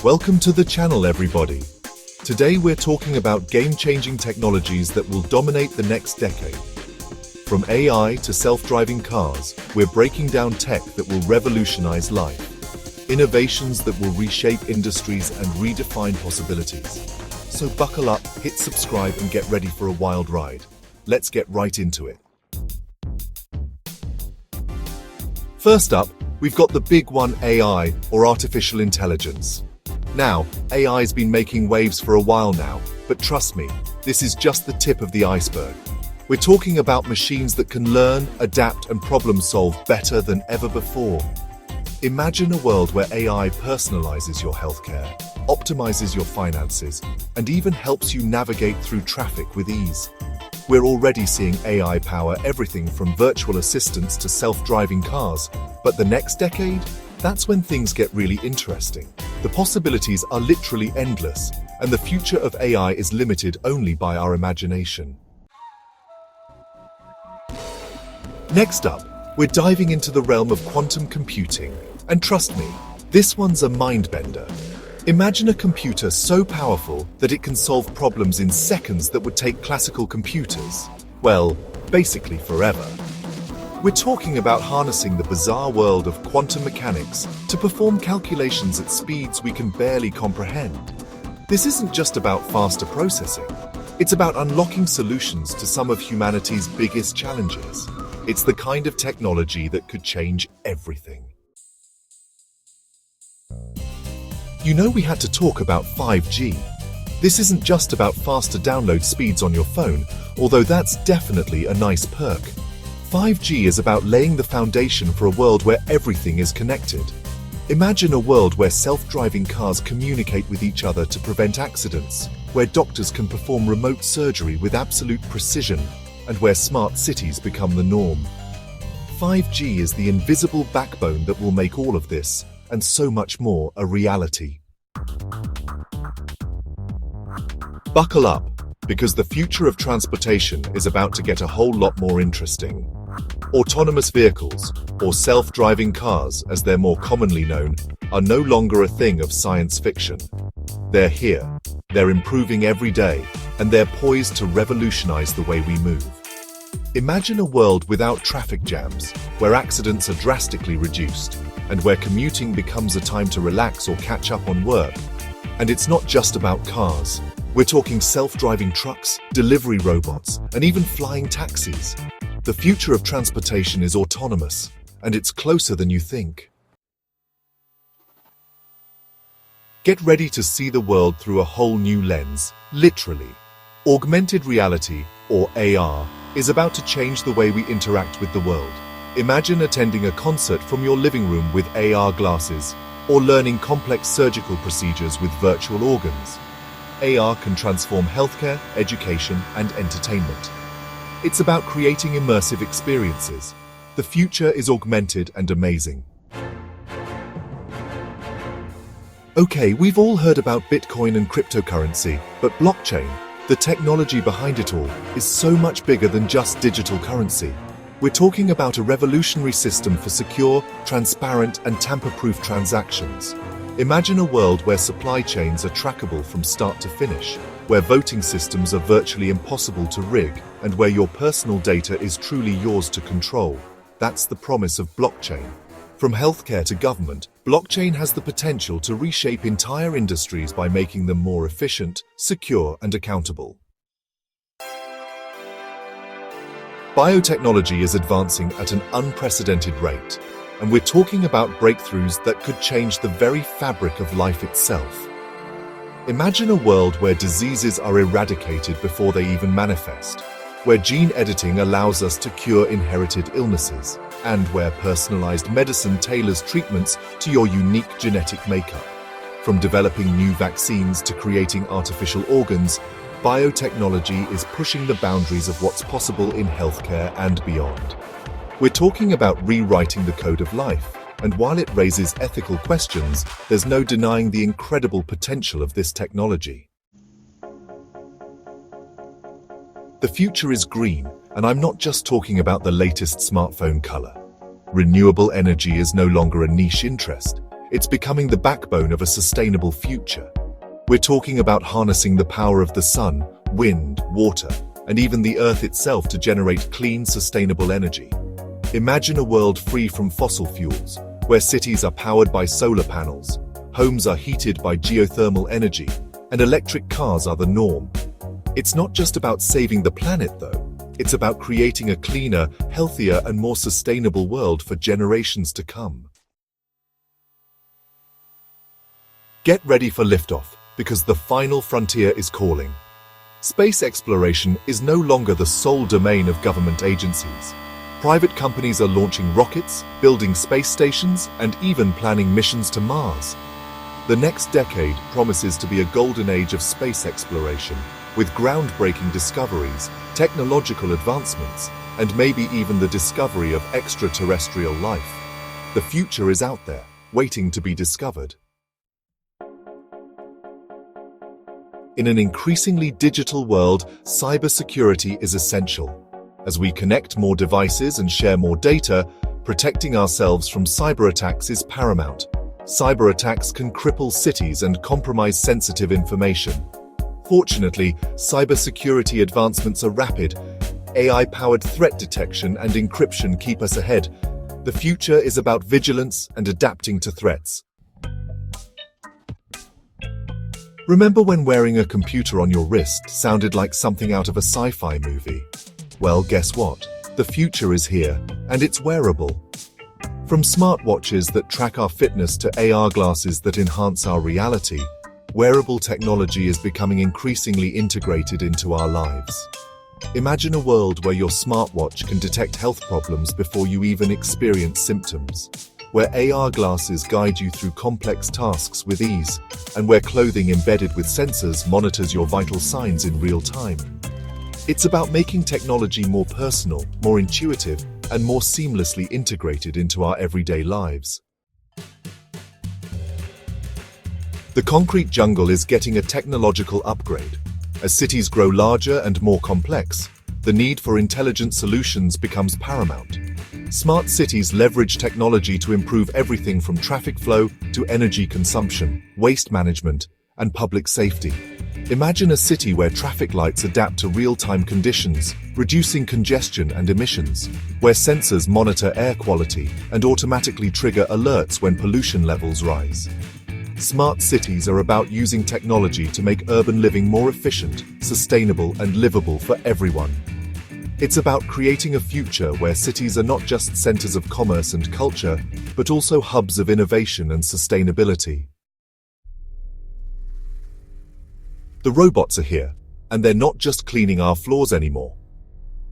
Welcome to the channel, everybody. Today we're talking about game-changing technologies that will dominate the next decade. From AI to self-driving cars, we're breaking down tech that will revolutionize life. Innovations that will reshape industries and redefine possibilities. So buckle up, hit subscribe, and get ready for a wild ride. Let's get right into it. First up, we've got the big one, AI, or artificial intelligence. Now, AI's been making waves for a while now, but trust me, this is just the tip of the iceberg. We're talking about machines that can learn, adapt, and problem-solve better than ever before. Imagine a world where AI personalizes your healthcare, optimizes your finances, and even helps you navigate through traffic with ease. We're already seeing AI power everything from virtual assistants to self-driving cars, but the next decade? That's when things get really interesting. The possibilities are literally endless, and the future of AI is limited only by our imagination. Next up, we're diving into the realm of quantum computing. And trust me, this one's a mind-bender. Imagine a computer so powerful that it can solve problems in seconds that would take classical computers, well, basically forever. We're talking about harnessing the bizarre world of quantum mechanics to perform calculations at speeds we can barely comprehend. This isn't just about faster processing. It's about unlocking solutions to some of humanity's biggest challenges. It's the kind of technology that could change everything. You know, we had to talk about 5G. This isn't just about faster download speeds on your phone, although that's definitely a nice perk. 5G is about laying the foundation for a world where everything is connected. Imagine a world where self-driving cars communicate with each other to prevent accidents, where doctors can perform remote surgery with absolute precision, and where smart cities become the norm. 5G is the invisible backbone that will make all of this, and so much more, a reality. Buckle up, because the future of transportation is about to get a whole lot more interesting. Autonomous vehicles, or self-driving cars as they're more commonly known, are no longer a thing of science fiction. They're here, they're improving every day, and they're poised to revolutionize the way we move. Imagine a world without traffic jams, where accidents are drastically reduced, and where commuting becomes a time to relax or catch up on work. And it's not just about cars. We're talking self-driving trucks, delivery robots, and even flying taxis. The future of transportation is autonomous, and it's closer than you think. Get ready to see the world through a whole new lens, literally. Augmented reality, or AR, is about to change the way we interact with the world. Imagine attending a concert from your living room with AR glasses, or learning complex surgical procedures with virtual organs. AR can transform healthcare, education, and entertainment. It's about creating immersive experiences. The future is augmented and amazing. Okay, we've all heard about Bitcoin and cryptocurrency, but blockchain, the technology behind it all, is so much bigger than just digital currency. We're talking about a revolutionary system for secure, transparent, and tamper-proof transactions. Imagine a world where supply chains are trackable from start to finish, where voting systems are virtually impossible to rig, and where your personal data is truly yours to control. That's the promise of blockchain. From healthcare to government, blockchain has the potential to reshape entire industries by making them more efficient, secure, and accountable. Biotechnology is advancing at an unprecedented rate, and we're talking about breakthroughs that could change the very fabric of life itself. Imagine a world where diseases are eradicated before they even manifest, where gene editing allows us to cure inherited illnesses, and where personalized medicine tailors treatments to your unique genetic makeup. From developing new vaccines to creating artificial organs, biotechnology is pushing the boundaries of what's possible in healthcare and beyond. We're talking about rewriting the code of life, and while it raises ethical questions, there's no denying the incredible potential of this technology. The future is green, and I'm not just talking about the latest smartphone color. Renewable energy is no longer a niche interest. It's becoming the backbone of a sustainable future. We're talking about harnessing the power of the sun, wind, water, and even the earth itself to generate clean, sustainable energy. Imagine a world free from fossil fuels, where cities are powered by solar panels, homes are heated by geothermal energy, and electric cars are the norm. It's not just about saving the planet, though. It's about creating a cleaner, healthier, and more sustainable world for generations to come. Get ready for liftoff, because the final frontier is calling. Space exploration is no longer the sole domain of government agencies. Private companies are launching rockets, building space stations, and even planning missions to Mars. The next decade promises to be a golden age of space exploration, with groundbreaking discoveries, technological advancements, and maybe even the discovery of extraterrestrial life. The future is out there, waiting to be discovered. In an increasingly digital world, cybersecurity is essential. As we connect more devices and share more data, protecting ourselves from cyber attacks is paramount. Cyber attacks can cripple cities and compromise sensitive information. Fortunately, cybersecurity advancements are rapid. AI-powered threat detection and encryption keep us ahead. The future is about vigilance and adapting to threats. Remember when wearing a computer on your wrist sounded like something out of a sci-fi movie? Well, guess what? The future is here, and it's wearable. From smartwatches that track our fitness to AR glasses that enhance our reality, wearable technology is becoming increasingly integrated into our lives. Imagine a world where your smartwatch can detect health problems before you even experience symptoms, where AR glasses guide you through complex tasks with ease, and where clothing embedded with sensors monitors your vital signs in real time. It's about making technology more personal, more intuitive, and more seamlessly integrated into our everyday lives. The concrete jungle is getting a technological upgrade. As cities grow larger and more complex, the need for intelligent solutions becomes paramount. Smart cities leverage technology to improve everything from traffic flow to energy consumption, waste management, and public safety. Imagine a city where traffic lights adapt to real-time conditions, reducing congestion and emissions, where sensors monitor air quality and automatically trigger alerts when pollution levels rise. Smart cities are about using technology to make urban living more efficient, sustainable, and livable for everyone. It's about creating a future where cities are not just centers of commerce and culture, but also hubs of innovation and sustainability. The robots are here, and they're not just cleaning our floors anymore.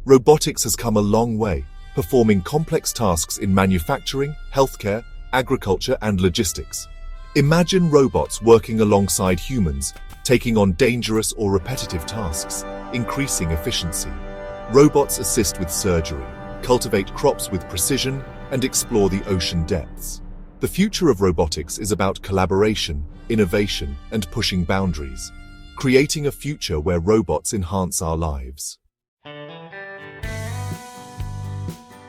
Robotics has come a long way, performing complex tasks in manufacturing, healthcare, agriculture, and logistics. Imagine robots working alongside humans, taking on dangerous or repetitive tasks, increasing efficiency. Robots assist with surgery, cultivate crops with precision, and explore the ocean depths. The future of robotics is about collaboration, innovation, and pushing boundaries, creating a future where robots enhance our lives.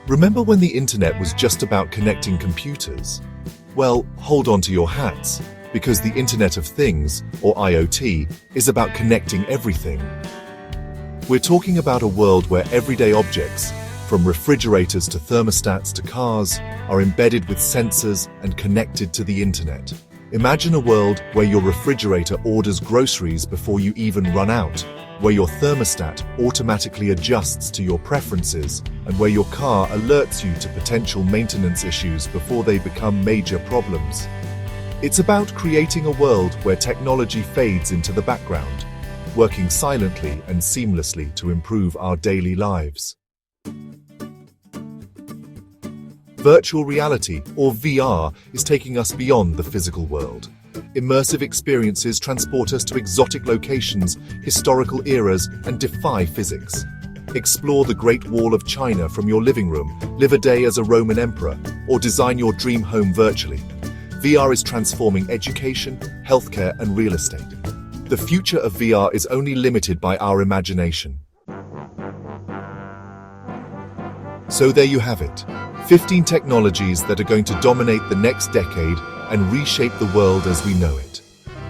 Remember when the internet was just about connecting computers? Well, hold on to your hats, because the Internet of Things, or IoT, is about connecting everything. We're talking about a world where everyday objects, from refrigerators to thermostats to cars, are embedded with sensors and connected to the internet. Imagine a world where your refrigerator orders groceries before you even run out, where your thermostat automatically adjusts to your preferences, and where your car alerts you to potential maintenance issues before they become major problems. It's about creating a world where technology fades into the background, working silently and seamlessly to improve our daily lives. Virtual reality, or VR, is taking us beyond the physical world. Immersive experiences transport us to exotic locations, historical eras, and defy physics. Explore the Great Wall of China from your living room, live a day as a Roman emperor, or design your dream home virtually. VR is transforming education, healthcare, and real estate. The future of VR is only limited by our imagination. So there you have it. 15 technologies that are going to dominate the next decade and reshape the world as we know it.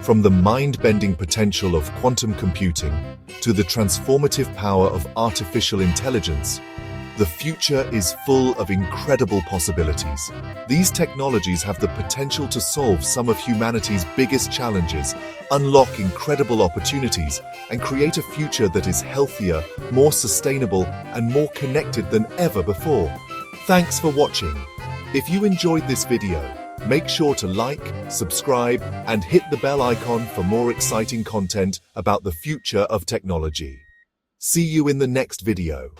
From the mind-bending potential of quantum computing to the transformative power of artificial intelligence, the future is full of incredible possibilities. These technologies have the potential to solve some of humanity's biggest challenges, unlock incredible opportunities, and create a future that is healthier, more sustainable, and more connected than ever before. Thanks for watching. If you enjoyed this video, make sure to like, subscribe, and hit the bell icon for more exciting content about the future of technology. See you in the next video.